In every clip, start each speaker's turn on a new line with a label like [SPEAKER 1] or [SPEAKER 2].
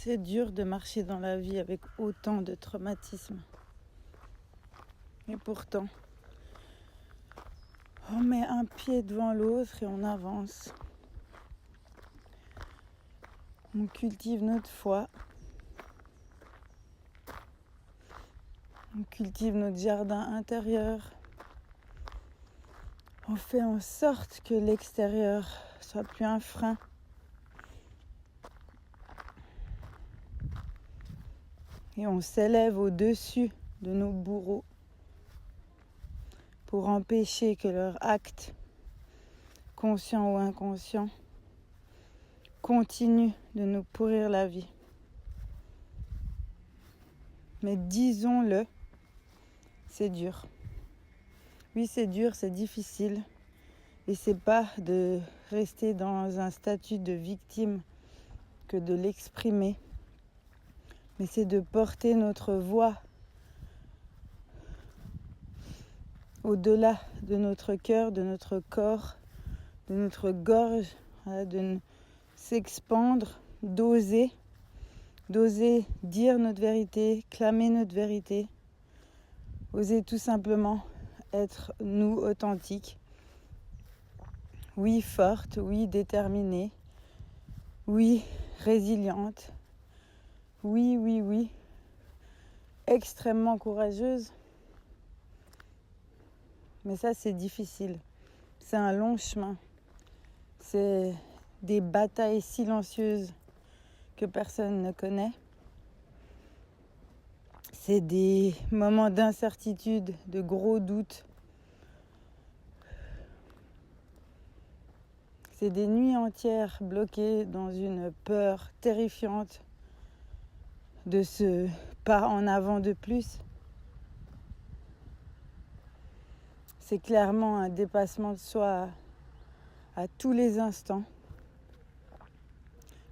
[SPEAKER 1] C'est dur de marcher dans la vie avec autant de traumatismes. Et pourtant, on met un pied devant l'autre et on avance. On cultive notre foi. On cultive notre jardin intérieur. On fait en sorte que l'extérieur soit plus un frein. Et on s'élève au-dessus de nos bourreaux pour empêcher que leurs actes, conscients ou inconscients, continuent de nous pourrir la vie. Mais disons-le, c'est dur. Oui, c'est dur, c'est difficile. Et c'est pas de rester dans un statut de victime que de l'exprimer. Mais c'est de porter notre voix au-delà de notre cœur, de notre corps, de notre gorge, de s'expandre, d'oser dire notre vérité, clamer notre vérité, oser tout simplement être nous authentiques. Oui, forte, oui, déterminée, oui, résiliente, oui, extrêmement courageuse. Mais ça, c'est difficile. C'est un long chemin. C'est des batailles silencieuses que personne ne connaît. C'est des moments d'incertitude, de gros doutes. C'est des nuits entières bloquées dans une peur terrifiante de ce pas en avant de plus. C'est clairement un dépassement de soi à tous les instants.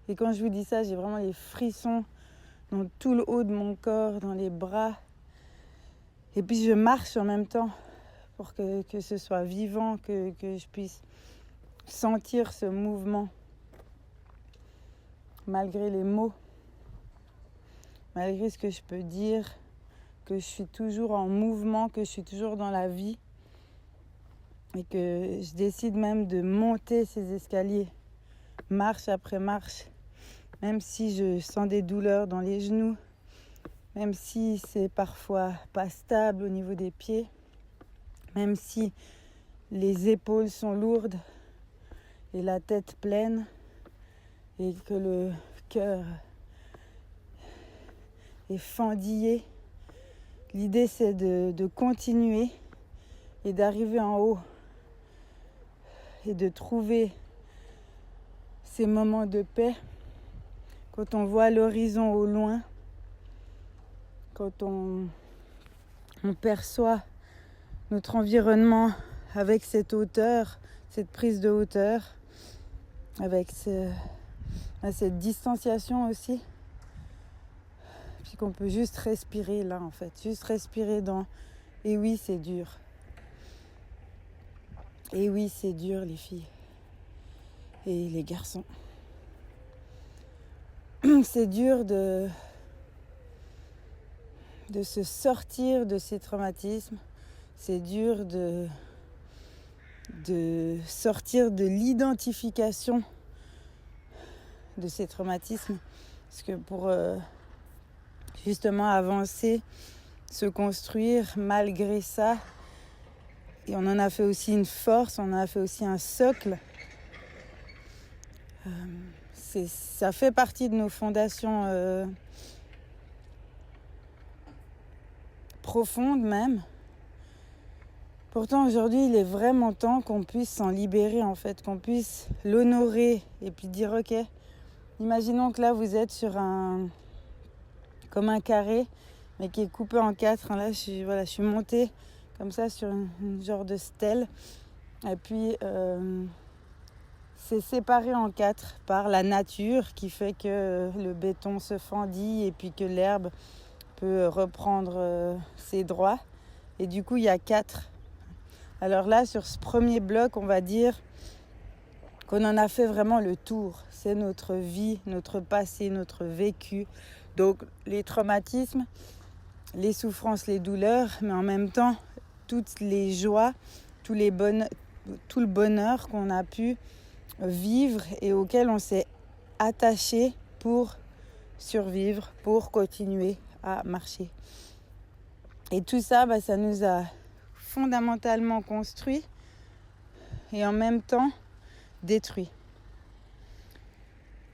[SPEAKER 1] Et quand je vous dis ça, j'ai vraiment les frissons dans tout le haut de mon corps, dans les bras. Et puis je marche en même temps pour que ce soit vivant, que je puisse sentir ce mouvement malgré les mots, malgré ce que je peux dire, que je suis toujours en mouvement, que je suis toujours dans la vie et que je décide même de monter ces escaliers, marche après marche, même si je sens des douleurs dans les genoux, même si c'est parfois pas stable au niveau des pieds, même si les épaules sont lourdes et la tête pleine et que le cœur est fendillé. L'idée, c'est de continuer et d'arriver en haut et de trouver ces moments de paix quand on voit l'horizon au loin, quand on perçoit notre environnement avec cette hauteur, cette prise de hauteur, avec cette distanciation aussi. Puis qu'on peut juste respirer là en fait, juste respirer dans « et oui c'est dur ». Et oui c'est dur les filles et les garçons. C'est dur de se sortir de ces traumatismes. C'est dur de sortir de l'identification de ces traumatismes. Parce que pour justement avancer, se construire malgré ça, et on en a fait aussi une force, on en a fait aussi un socle. Ça fait partie de nos fondations profondes même. Pourtant aujourd'hui il est vraiment temps qu'on puisse s'en libérer en fait, qu'on puisse l'honorer et puis dire ok, imaginons que là vous êtes sur comme un carré mais qui est coupé en 4. Là je suis montée comme ça sur une genre de stèle et puis c'est séparé en 4 par la nature qui fait que le béton se fendit et puis que l'herbe peut reprendre ses droits et du coup il y a 4. Alors là sur ce premier bloc on va dire qu'on en a fait vraiment le tour. C'est notre vie, notre passé, notre vécu. Donc les traumatismes, les souffrances, les douleurs, mais en même temps, toutes les joies, tout le bonheur qu'on a pu vivre et auquel on s'est attaché pour survivre, pour continuer à marcher. Et tout ça, ça nous a fondamentalement construit et en même temps détruit.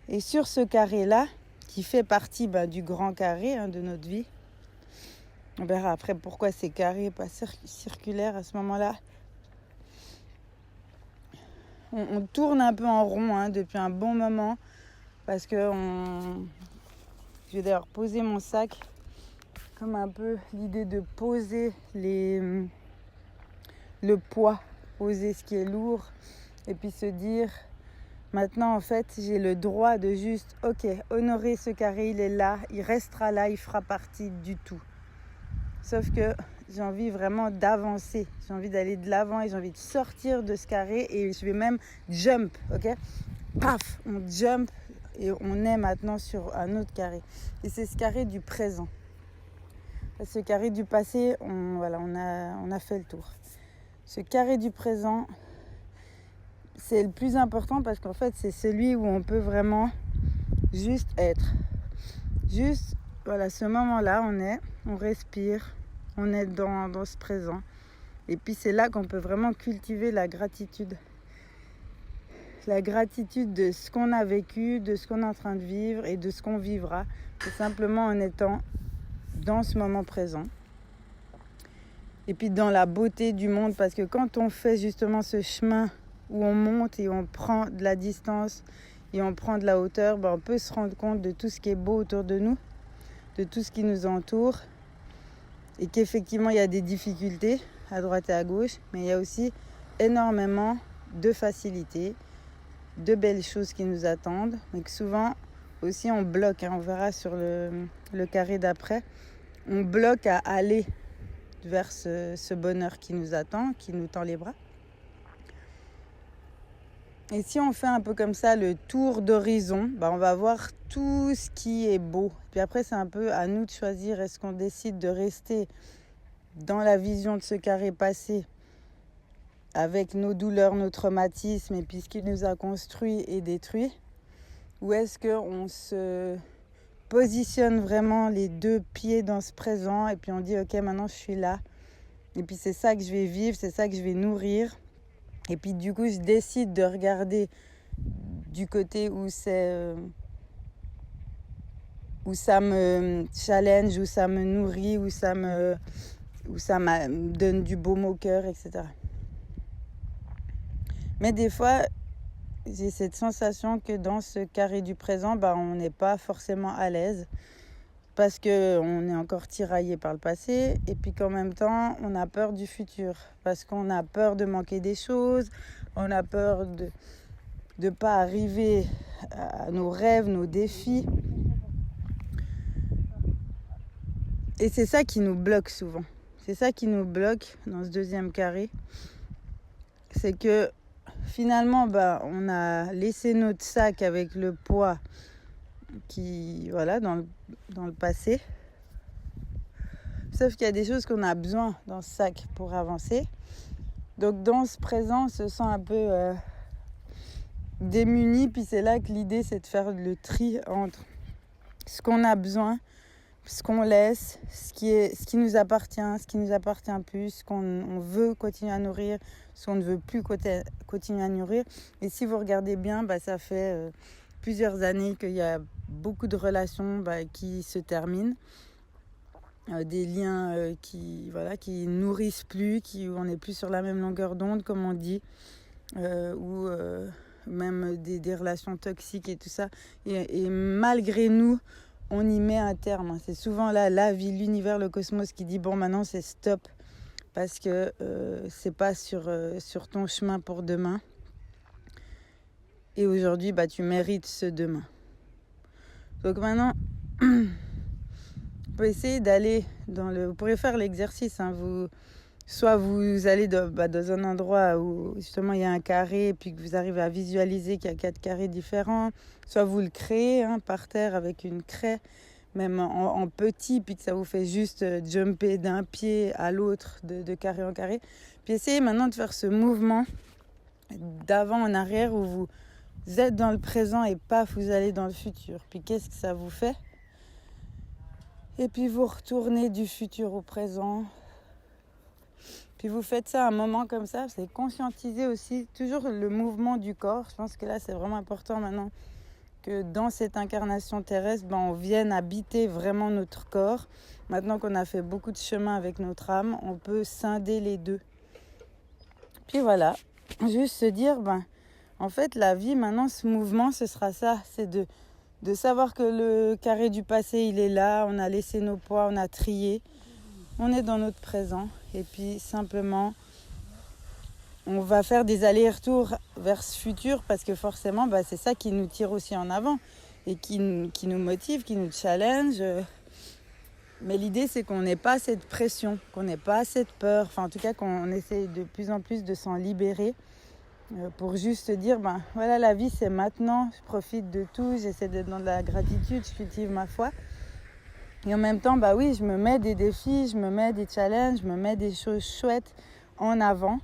[SPEAKER 1] Et sur ce carré-là, qui fait partie du grand carré de notre vie, on verra après pourquoi c'est carré, pas circulaire à ce moment-là. On tourne un peu en rond depuis un bon moment parce que je vais d'ailleurs poser mon sac comme un peu l'idée de poser le poids, poser ce qui est lourd et puis se dire maintenant en fait j'ai le droit de juste honorer ce carré, il est là, il restera là, il fera partie du tout. Sauf que j'ai envie vraiment d'avancer, j'ai envie d'aller de l'avant et j'ai envie de sortir de ce carré et je vais même jump, paf, on jump et on est maintenant sur un autre carré. Et c'est ce carré du présent. Ce carré du passé, on a fait le tour. Ce carré du présent, c'est le plus important parce qu'en fait, c'est celui où on peut vraiment juste être. Juste, ce moment-là, on respire, on est dans ce présent. Et puis c'est là qu'on peut vraiment cultiver la gratitude. La gratitude de ce qu'on a vécu, de ce qu'on est en train de vivre et de ce qu'on vivra. Tout simplement en étant dans ce moment présent. Et puis dans la beauté du monde, parce que quand on fait justement ce chemin où on monte et on prend de la distance et on prend de la hauteur, on peut se rendre compte de tout ce qui est beau autour de nous, de tout ce qui nous entoure, et qu'effectivement il y a des difficultés à droite et à gauche, mais il y a aussi énormément de facilité, de belles choses qui nous attendent, mais que souvent aussi on bloque, on verra sur le carré d'après, on bloque à aller vers ce bonheur qui nous attend, qui nous tend les bras. Et si on fait un peu comme ça le tour d'horizon, on va voir tout ce qui est beau. Puis après, c'est un peu à nous de choisir, est-ce qu'on décide de rester dans la vision de ce carré passé avec nos douleurs, nos traumatismes et puis ce qui nous a construit et détruit, ou est-ce qu'on se positionne vraiment les deux pieds dans ce présent et puis on dit maintenant je suis là et puis c'est ça que je vais vivre, c'est ça que je vais nourrir. Et puis du coup, je décide de regarder du côté où ça me challenge, où ça me nourrit, où ça me donne du baume au cœur, etc. Mais des fois, j'ai cette sensation que dans ce carré du présent, on n'est pas forcément à l'aise parce qu'on est encore tiraillé par le passé et puis qu'en même temps, on a peur du futur parce qu'on a peur de manquer des choses, on a peur de ne pas arriver à nos rêves, nos défis. Et c'est ça qui nous bloque souvent. C'est ça qui nous bloque dans ce deuxième carré. C'est que finalement, on a laissé notre sac avec le poids qui, dans le passé. Sauf qu'il y a des choses qu'on a besoin dans ce sac pour avancer. Donc dans ce présent, on se sent un peu démuni. Puis c'est là que l'idée, c'est de faire le tri entre ce qu'on a besoin, ce qu'on laisse, ce qui nous appartient, ce qui nous appartient plus, ce qu'on veut continuer à nourrir, ce qu'on ne veut plus continuer à nourrir. Et si vous regardez bien, ça fait plusieurs années qu'il y a beaucoup de relations qui se terminent. Des liens qui nourrissent plus, où on n'est plus sur la même longueur d'onde, comme on dit, ou même des relations toxiques et tout ça. Et malgré nous, on y met un terme. C'est souvent là, la vie, l'univers, le cosmos qui dit maintenant c'est stop, parce que c'est pas sur ton chemin pour demain. Et aujourd'hui, tu mérites ce demain. Donc maintenant, on peut essayer d'aller vous pourrez faire l'exercice, vous soit vous allez dans un endroit où justement il y a un carré et puis que vous arrivez à visualiser qu'il y a 4 carrés différents, soit vous le créez par terre avec une craie, même en petit, puis que ça vous fait juste jumper d'un pied à l'autre de carré en carré. Puis essayez maintenant de faire ce mouvement d'avant en arrière où vous êtes dans le présent et paf, vous allez dans le futur. Puis qu'est-ce que ça vous fait? Et puis vous retournez du futur au présent. Puis vous faites ça un moment comme ça, c'est conscientiser aussi toujours le mouvement du corps. Je pense que là, c'est vraiment important maintenant que dans cette incarnation terrestre, on vienne habiter vraiment notre corps. Maintenant qu'on a fait beaucoup de chemin avec notre âme, on peut scinder les deux. Puis voilà, juste se dire, en fait, la vie, maintenant, ce mouvement, ce sera ça. C'est de savoir que le carré du passé, il est là, on a laissé nos poids, on a trié. On est dans notre présent. Et puis, simplement, on va faire des allers-retours vers ce futur parce que forcément, c'est ça qui nous tire aussi en avant et qui nous motive, qui nous challenge. Mais l'idée, c'est qu'on n'ait pas cette pression, qu'on n'ait pas cette peur. Enfin, en tout cas, qu'on essaie de plus en plus de s'en libérer pour juste se dire, voilà, la vie, c'est maintenant. Je profite de tout, j'essaie d'être dans de la gratitude, je cultive ma foi. Et en même temps, oui, je me mets des défis, je me mets des challenges, je me mets des choses chouettes en avant.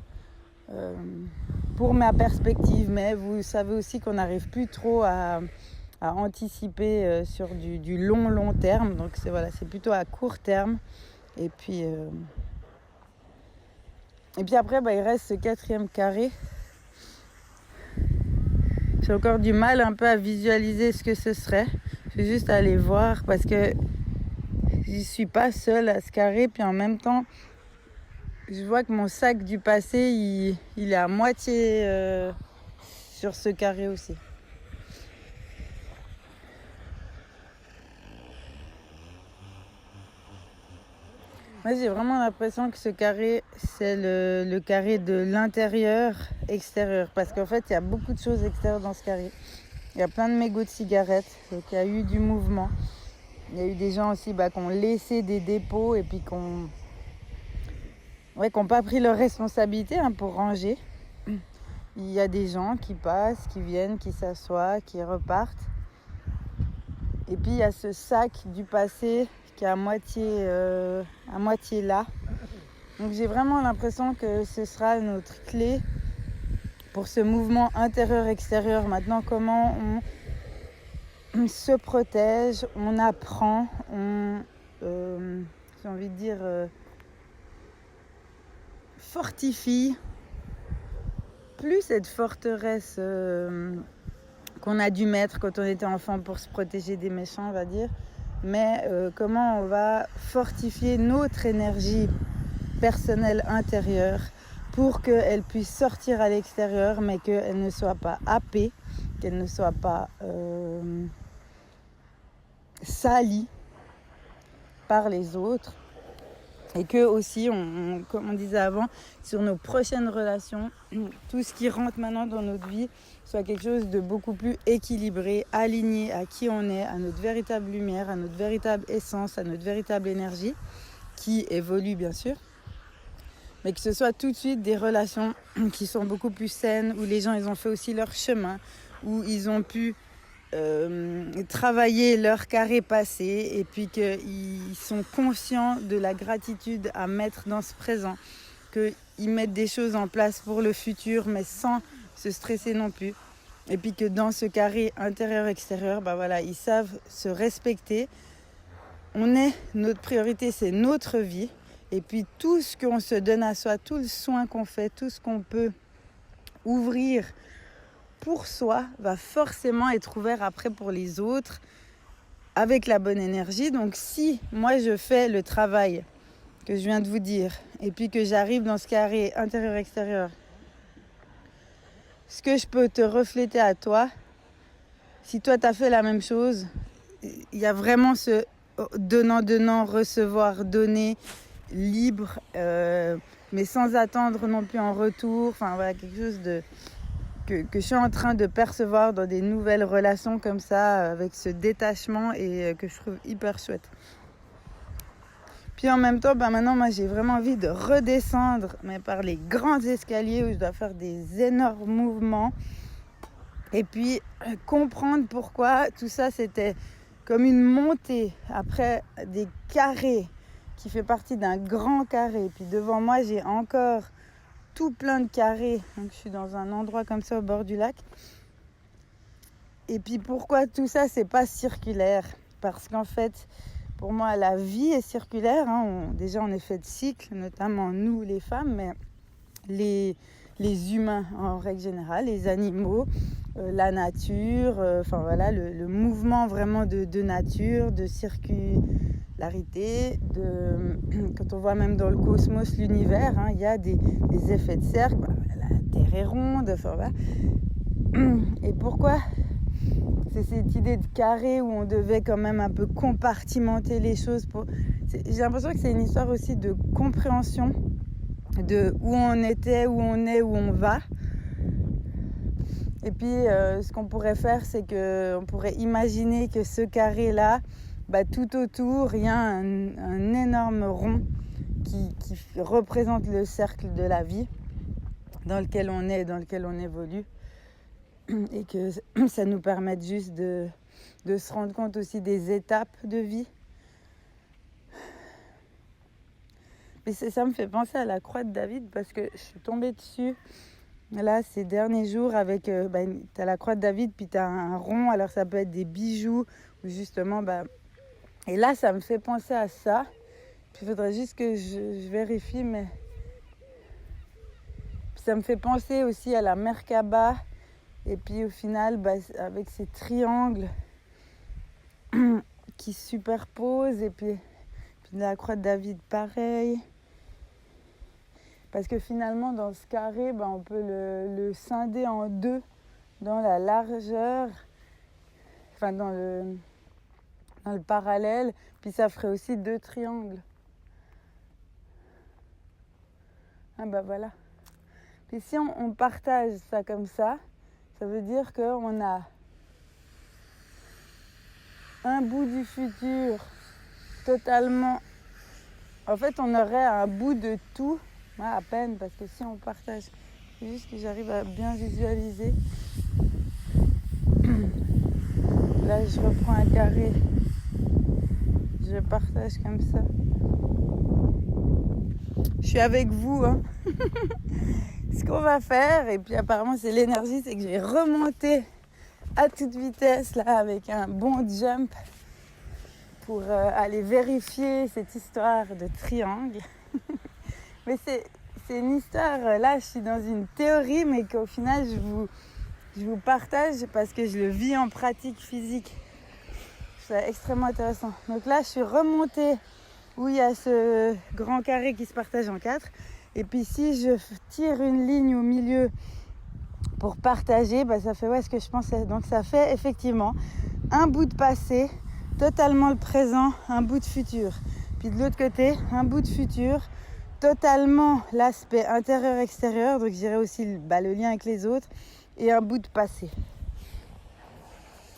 [SPEAKER 1] Pour ma perspective, mais vous savez aussi qu'on n'arrive plus trop à anticiper sur du long terme, donc c'est plutôt à court terme. Et puis après, il reste ce 4e carré. J'ai encore du mal un peu à visualiser ce que ce serait. Je vais juste aller voir parce que je suis pas seule à ce carré, puis en même temps je vois que mon sac du passé, il est à moitié sur ce carré aussi. Moi, j'ai vraiment l'impression que ce carré, c'est le carré de l'intérieur-extérieur. Parce qu'en fait, il y a beaucoup de choses extérieures dans ce carré. Il y a plein de mégots de cigarettes, donc il y a eu du mouvement. Il y a eu des gens aussi qui ont laissé des dépôts et puis qui n'ont pas pris leur responsabilité pour ranger. Il y a des gens qui passent, qui viennent, qui s'assoient, qui repartent. Et puis il y a ce sac du passé qui est à moitié là. Donc j'ai vraiment l'impression que ce sera notre clé pour ce mouvement intérieur-extérieur. Maintenant, comment on se protège, on apprend, j'ai envie de dire, fortifie plus cette forteresse qu'on a dû mettre quand on était enfant pour se protéger des méchants, on va dire. Mais comment on va fortifier notre énergie personnelle intérieure pour qu'elle puisse sortir à l'extérieur, mais qu'elle ne soit pas happée, qu'elle ne soit pas salie par les autres. Et que aussi, comme on disait avant, sur nos prochaines relations, tout ce qui rentre maintenant dans notre vie soit quelque chose de beaucoup plus équilibré, aligné à qui on est, à notre véritable lumière, à notre véritable essence, à notre véritable énergie, qui évolue bien sûr. Mais que ce soit tout de suite des relations qui sont beaucoup plus saines, où les gens ils ont fait aussi leur chemin, où ils ont pu travailler leur carré passé et puis qu'ils sont conscients de la gratitude à mettre dans ce présent, qu'ils mettent des choses en place pour le futur mais sans se stresser non plus, et puis que dans ce carré intérieur-extérieur, ils savent se respecter. Notre priorité, c'est notre vie, et puis tout ce qu'on se donne à soi, tout le soin qu'on fait, tout ce qu'on peut ouvrir pour soi va forcément être ouvert après pour les autres avec la bonne énergie. Donc si moi je fais le travail que je viens de vous dire et puis que j'arrive dans ce carré intérieur-extérieur, ce que je peux te refléter à toi, si toi tu as fait la même chose, il y a vraiment ce donnant, recevoir, donner, libre, mais sans attendre non plus en retour. Quelque chose que je suis en train de percevoir dans des nouvelles relations comme ça, avec ce détachement, et que je trouve hyper chouette. Puis en même temps, maintenant, moi, j'ai vraiment envie de redescendre, mais par les grands escaliers où je dois faire des énormes mouvements. Et puis, comprendre pourquoi tout ça, c'était comme une montée après des carrés qui fait partie d'un grand carré. Et puis devant moi, j'ai encore tout plein de carrés. Donc, je suis dans un endroit comme ça au bord du lac. Et puis, pourquoi tout ça, c'est pas circulaire? Parce qu'en fait, pour moi, la vie est circulaire. Déjà, on est fait de cycles, notamment nous, les femmes, mais les humains en règle générale, les animaux, la nature, le mouvement vraiment de nature, de circularité, quand on voit même dans le cosmos, l'univers, il y a des effets de cercle, la Terre est ronde, Et pourquoi c'est cette idée de carré où on devait quand même un peu compartimenter les choses j'ai l'impression que c'est une histoire aussi de compréhension de où on était, où on est, où on va. Et puis ce qu'on pourrait faire, c'est qu'on pourrait imaginer que ce carré-là, tout autour, il y a un énorme rond qui représente le cercle de la vie dans lequel on est, dans lequel on évolue. Et que ça nous permette juste de se rendre compte aussi des étapes de vie. Mais ça me fait penser à la croix de David parce que je suis tombée dessus là ces derniers jours avec t'as la croix de David puis t'as un rond, alors ça peut être des bijoux ou justement et là ça me fait penser à ça. Puis il faudrait juste que je vérifie, mais puis ça me fait penser aussi à la Merkaba. Et puis au final, avec ces triangles qui se superposent, et puis la croix de David, pareil. Parce que finalement, dans ce carré, on peut le scinder en deux, dans la largeur, dans le parallèle, puis ça ferait aussi deux triangles. Voilà. Puis si on partage ça comme ça veut dire qu'on a un bout du futur totalement... En fait, on aurait un bout de tout, à peine, parce que si on partage, c'est juste que j'arrive à bien visualiser. Là, je reprends un carré, je partage comme ça. Je suis avec vous, Ce qu'on va faire, et puis apparemment c'est l'énergie, c'est que je vais remonter à toute vitesse là avec un bon jump pour aller vérifier cette histoire de triangle. Mais c'est une histoire, là je suis dans une théorie, mais qu'au final je vous partage parce que je le vis en pratique physique. C'est extrêmement intéressant. Donc là je suis remontée où il y a ce grand carré qui se partage en 4. Et puis si je tire une ligne au milieu pour partager, ça fait ce que je pensais. Donc ça fait effectivement un bout de passé, totalement le présent, un bout de futur. Puis de l'autre côté, un bout de futur, totalement l'aspect intérieur-extérieur, donc je dirais aussi le lien avec les autres, et un bout de passé.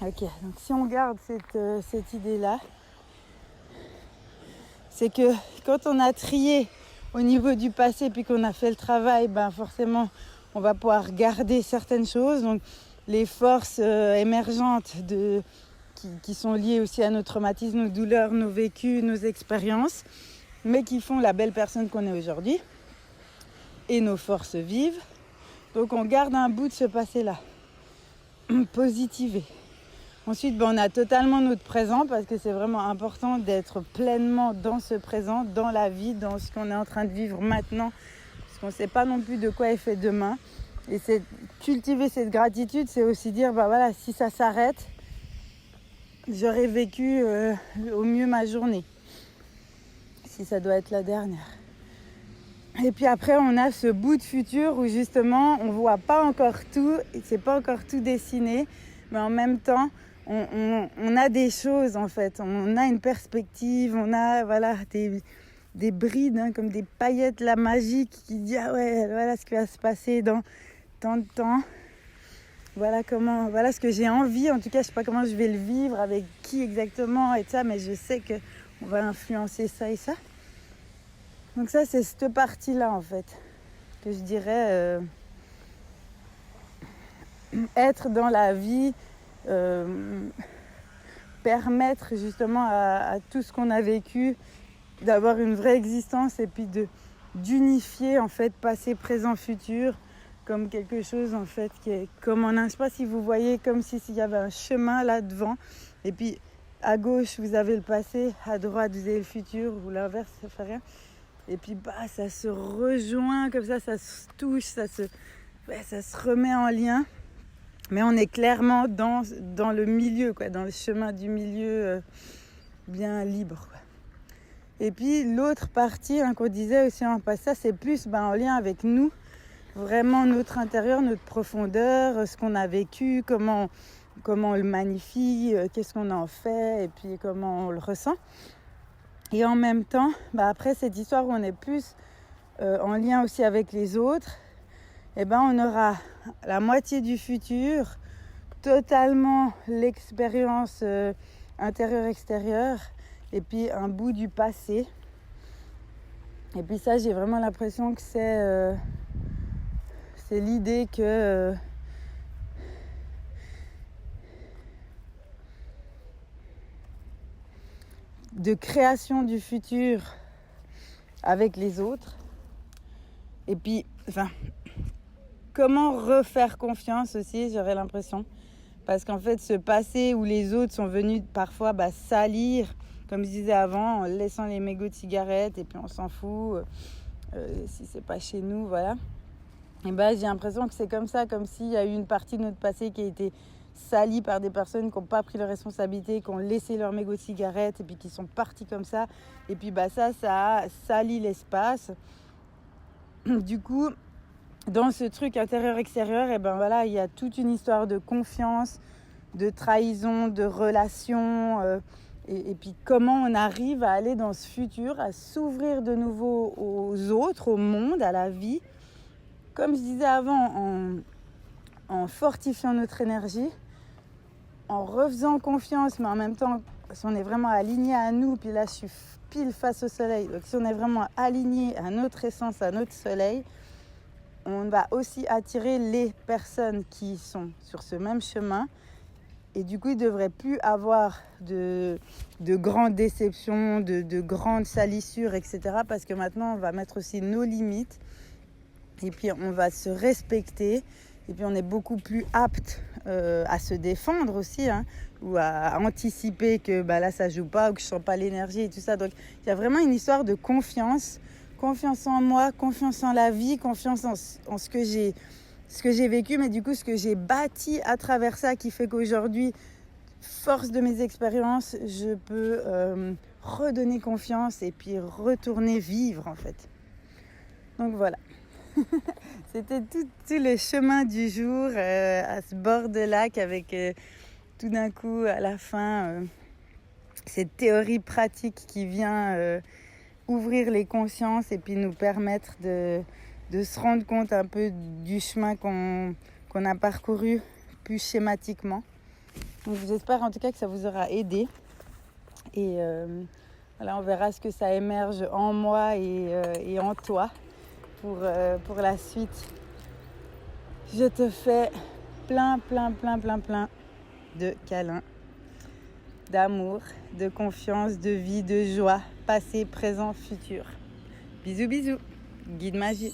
[SPEAKER 1] Ok, donc si on garde cette idée-là, c'est que quand on a trié au niveau du passé, puis qu'on a fait le travail, forcément, on va pouvoir garder certaines choses. Donc, les forces émergentes qui sont liées aussi à nos traumatismes, nos douleurs, nos vécus, nos expériences, mais qui font la belle personne qu'on est aujourd'hui. Et nos forces vives. Donc, on garde un bout de ce passé-là. Positivé. Ensuite, on a totalement notre présent parce que c'est vraiment important d'être pleinement dans ce présent, dans la vie, dans ce qu'on est en train de vivre maintenant. Parce qu'on ne sait pas non plus de quoi est fait demain. Et c'est cultiver cette gratitude, c'est aussi dire, si ça s'arrête, j'aurais vécu au mieux ma journée. Si ça doit être la dernière. Et puis après, on a ce bout de futur où justement, on ne voit pas encore tout, et c'est pas encore tout dessiné, mais en même temps, on a des choses en fait, on a une perspective, on a des brides, comme des paillettes magiques qui disent voilà ce qui va se passer dans tant de temps, voilà ce que j'ai envie, en tout cas je sais pas comment je vais le vivre, avec qui exactement et ça, mais je sais qu'on va influencer ça et ça. Donc ça, c'est cette partie-là, en fait, que je dirais être dans la vie, permettre justement à tout ce qu'on a vécu d'avoir une vraie existence et puis d'unifier, en fait, passé, présent, futur, comme quelque chose, en fait, qui est comme je ne sais pas si vous voyez, comme s'il y avait un chemin là devant, et puis à gauche vous avez le passé, à droite vous avez le futur, ou l'inverse, ça fait rien. Et puis ça se rejoint comme ça se touche, ça se remet en lien. Mais on est clairement dans le milieu, quoi, dans le chemin du milieu bien libre, quoi. Et puis l'autre partie, qu'on disait aussi en passant, c'est plus en lien avec nous, vraiment notre intérieur, notre profondeur, ce qu'on a vécu, comment on le magnifie, qu'est-ce qu'on en fait, et puis comment on le ressent. Et en même temps, après cette histoire où on est plus en lien aussi avec les autres, on aura la moitié du futur, totalement l'expérience intérieure-extérieure, et puis un bout du passé. Et puis ça, j'ai vraiment l'impression que c'est l'idée que de création du futur avec les autres. Et puis, comment refaire confiance aussi, j'aurais l'impression. Parce qu'en fait, ce passé où les autres sont venus parfois salir, comme je disais avant, en laissant les mégots de cigarettes, et puis on s'en fout, si c'est pas chez nous, voilà. Et j'ai l'impression que c'est comme ça, comme s'il y a eu une partie de notre passé qui a été salie par des personnes qui n'ont pas pris leurs responsabilités, qui ont laissé leurs mégots de cigarettes, et puis qui sont partis comme ça. Et puis ça a sali l'espace. Du coup, dans ce truc intérieur-extérieur, il y a toute une histoire de confiance, de trahison, de relation, et puis comment on arrive à aller dans ce futur, à s'ouvrir de nouveau aux autres, au monde, à la vie, comme je disais avant, en fortifiant notre énergie, en refaisant confiance, mais en même temps, si on est vraiment aligné à nous, puis là je suis pile face au soleil, donc si on est vraiment aligné à notre essence, à notre soleil, on va aussi attirer les personnes qui sont sur ce même chemin. Et du coup, il ne devrait plus avoir de grandes déceptions, de grandes salissures, etc. Parce que maintenant, on va mettre aussi nos limites. Et puis, on va se respecter. Et puis, on est beaucoup plus apte à se défendre aussi, ou à anticiper que là, ça ne joue pas, ou que je ne sens pas l'énergie et tout ça. Donc, il y a vraiment une histoire de confiance. Confiance en moi, confiance en la vie, confiance en ce que j'ai vécu, mais du coup ce que j'ai bâti à travers ça, qui fait qu'aujourd'hui, force de mes expériences, je peux redonner confiance et puis retourner vivre, en fait. Donc voilà. C'était tout le chemin du jour à ce bord de lac, avec tout d'un coup à la fin cette théorie pratique qui vient ouvrir les consciences et puis nous permettre de se rendre compte un peu du chemin qu'on a parcouru plus schématiquement. Donc j'espère en tout cas que ça vous aura aidé. Et voilà, on verra ce que ça émerge en moi et en toi pour la suite. Je te fais plein de câlins, d'amour, de confiance, de vie, de joie, passé, présent, futur. Bisous, guide magie.